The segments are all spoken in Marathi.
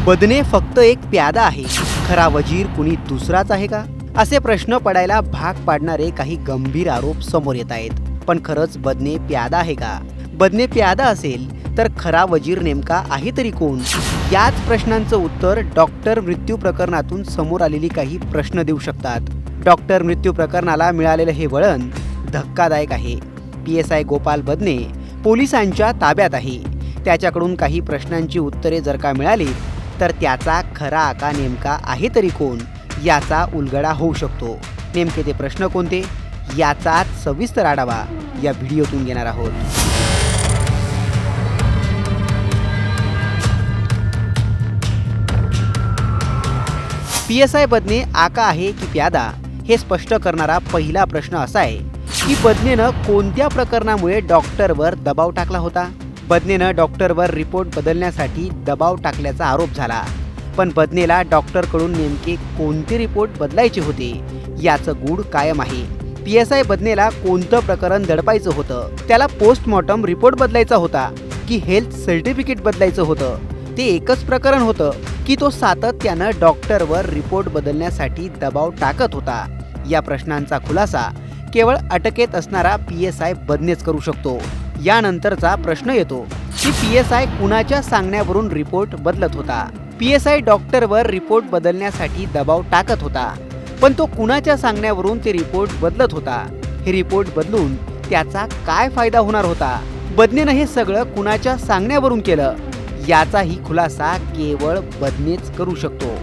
बदने फक्त एक प्यादा आहे, खरा वजीर कुणी दुसराच आहे का? असे प्रश्न पडायला भाग पाडणारे काही गंभीर आरोप समोर येत आहेत. पण खरंच बदने प्यादा आहे का? बदने प्यादा असेल तर खरा वजीर नेमका आहे तरी कोण? याच प्रश्नांचं उत्तर डॉक्टर मृत्यू प्रकरणातून समोर आलेली काही प्रश्न देऊ शकतात. डॉक्टर मृत्यू प्रकरणाला मिळालेलं हे वळण धक्कादायक आहे. PSI गोपाल बदने पोलिसांच्या ताब्यात आहे. त्याच्याकडून काही प्रश्नांची उत्तरे जर का मिळाली तर त्याचा खरा आका नेमका आहे तरी कोण याचा उलगडा होऊ शकतो. नेमके ते प्रश्न कोणते याचाच सविस्तर आढावा या व्हिडिओतून घेणार आहोत. PSI बदने आका आहे की प्यादा हे स्पष्ट करणारा पहिला प्रश्न असा आहे की बदनेनं कोणत्या प्रकरणामुळे डॉक्टरवर दबाव टाकला होता. बदनेनं डॉक्टरवर रिपोर्ट बदलण्यासाठी दबाव टाकल्याचा आरोप झाला. पण बदनेला डॉक्टरकडून नेमके कोणते रिपोर्ट बदलायचे होते याचं गूढ कायम आहे. PSI बदनेला कोणतं प्रकरण दडपायचं होतं? त्याला पोस्टमॉर्टम रिपोर्ट बदलायचा होता की हेल्थ सर्टिफिकेट बदलायचं होतं? ते एकच प्रकरण होतं की तो सातत्यानं डॉक्टरवर रिपोर्ट बदलण्यासाठी दबाव टाकत होता? या प्रश्नांचा खुलासा केवळ अटकेत असणारा PSI बदनेच करू शकतो. यानंतरचा प्रश्न येतो की PSI कुणाच्या सांगण्यावरून रिपोर्ट बदलत होता? PSI डॉक्टरवर रिपोर्ट बदलण्यासाठी दबाव टाकत होता, पण तो कुणाच्या सांगण्यावरून ते रिपोर्ट बदलत होता? हे रिपोर्ट बदलून त्याचा काय फायदा होणार होता? बदनेनं हे सगळं कुणाच्या सांगण्यावरून केलं याचाही खुलासा केवळ बदनेच करू शकतो.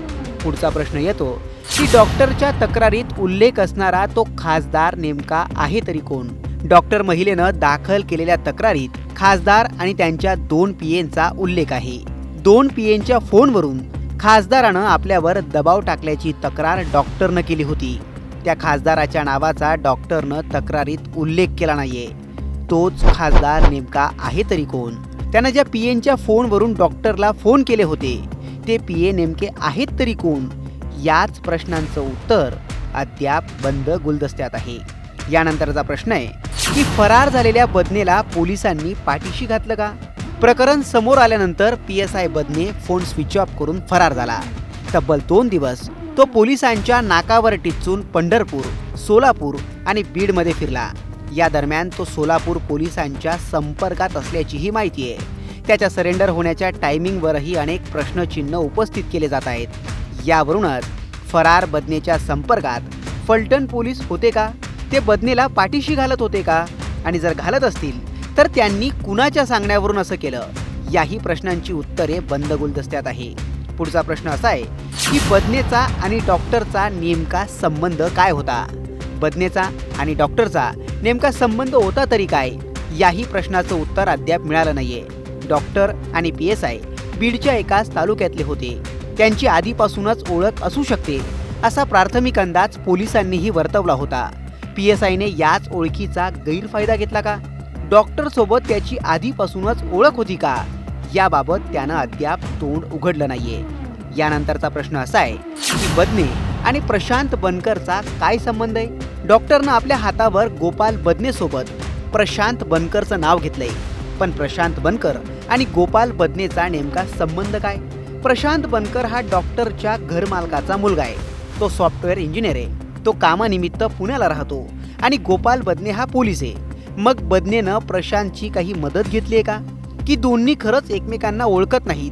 पुढचा प्रश्न येतो की डॉक्टरच्या तक्रारीत उल्लेख असणारा तो खासदार नेमका आहे तरी कोण? डॉक्टर महिलेनं दाखल केलेल्या तक्रारीत खासदार आणि त्यांच्या 2 PAंचा उल्लेख आहे. 2 PAंच्या फोनवरून खासदारानं आपल्यावर दबाव टाकल्याची तक्रार डॉक्टरनं केली होती. त्या खासदाराच्या नावाचा डॉक्टरनं तक्रारीत उल्लेख केला नाहीये. तोच खासदार नेमका आहे तरी कोण? त्यानं ज्या PAंच्या फोनवरून डॉक्टरला फोन केले होते ते PA नेमके आहेत तरी कोण? याच प्रश्नांचं उत्तर अद्याप बंद गुलदस्त्यात आहे. यानंतरचा प्रश्न आहे की फरार झालेल्या बदनेला पोलिसांनी पाठीशी घातलं का? प्रकरण समोर आल्यानंतर PSI बदने फोन स्विच ऑफ करून फरार झाला. तब्बल 2 दिवस तो पोलिसांच्या नाकावर टिच्चून पंढरपूर, सोलापूर आणि बीडमध्ये फिरला. या दरम्यान तो सोलापूर पोलिसांच्या संपर्कात असल्याचीही माहिती आहे. त्याच्या सरेंडर होण्याच्या टायमिंगवरही अनेक प्रश्नचिन्ह उपस्थित केले जात आहेत. यावरूनच फरार बदनेच्या संपर्कात फलटण पोलीस होते का? ते बदनेला पाठीशी घालत होते का? आणि जर घालत असतील तर त्यांनी कुणाच्या सांगण्यावरून असं केलं? याही प्रश्नांची उत्तरे बंद गुलदस्त्यात आहे. पुढचा प्रश्न असा आहे की बदनेचा आणि डॉक्टरचा नेमका संबंध काय होता? बदनेचा आणि डॉक्टरचा नेमका संबंध होता तरी काय? याही प्रश्नाचं उत्तर अद्याप मिळालं नाहीये. डॉक्टर आणि PSI बीडच्या एकाच तालुक्यातले होते. त्यांची आधीपासूनच ओळख असू शकते असा प्राथमिक अंदाज पोलिसांनीही वर्तवला होता. PSIने याच ओळखीचा गैरफायदा घेतला का? डॉक्टर सोबत त्याची आधीपासूनच ओळख होती का? याबाबत त्यानं अद्याप तोंड उघडलं नाहीये. यानंतरचा प्रश्न असा आहे की बदने आणि प्रशांत बनकरचा काय संबंध आहे? डॉक्टरनं आपल्या हातावर गोपाल बदने सोबत प्रशांत बनकरचं नाव घेतलंय, पण प्रशांत बनकर आणि गोपाल बदनेचा नेमका संबंध काय? प्रशांत बनकर हा डॉक्टरच्या घरमालकाचा मुलगा आहे. तो सॉफ्टवेअर इंजिनियर आहे. तो कामानिमित्त पुण्याला राहतो आणि गोपाल बदने हा पोलीस आहे. मग बदनेनं प्रशांतची काही मदत घेतली आहे का? की दोन्ही खरंच एकमेकांना ओळखत नाहीत?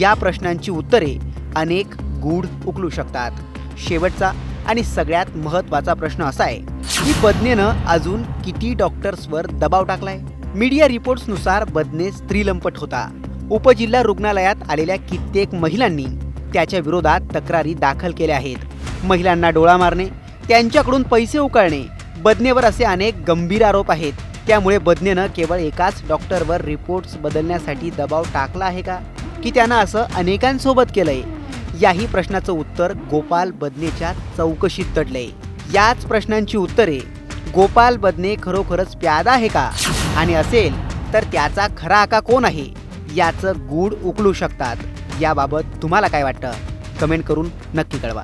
या प्रश्नांची उत्तरे अनेक गूढ उकलू शकतात. शेवटचा आणि सगळ्यात महत्त्वाचा प्रश्न असा आहे की बदनेनं अजून किती डॉक्टर्सवर दबाव टाकलाय? मीडिया रिपोर्ट्सनुसार बदने स्त्रीलंपट होता. उपजिल्हा रुग्णालयात आलेल्या कित्येक महिलांनी त्याच्या विरोधात तक्रारी दाखल केल्या आहेत. महिलांना डोळा मारणे, त्यांच्याकडून पैसे उकळणे, बदनेवर असे अनेक गंभीर आरोप आहेत. त्यामुळे बदनेनं केवळ एकाच डॉक्टरवर रिपोर्ट्स बदलण्यासाठी दबाव टाकला आहे का? की त्यानं असं अनेकांसोबत केलंय? याही प्रश्नाचं उत्तर गोपाल बदनेच्या चौकशीत दडलंय. याच प्रश्नांची उत्तरे गोपाल बदने खरोखरच प्यादा आहे का? आणि असेल तर त्याचा खरा आका कोण आहे याचं गूढ उकलू शकतात. याबाबत तुम्हाला काय वाटतं? कमेंट करून नक्की कळवा.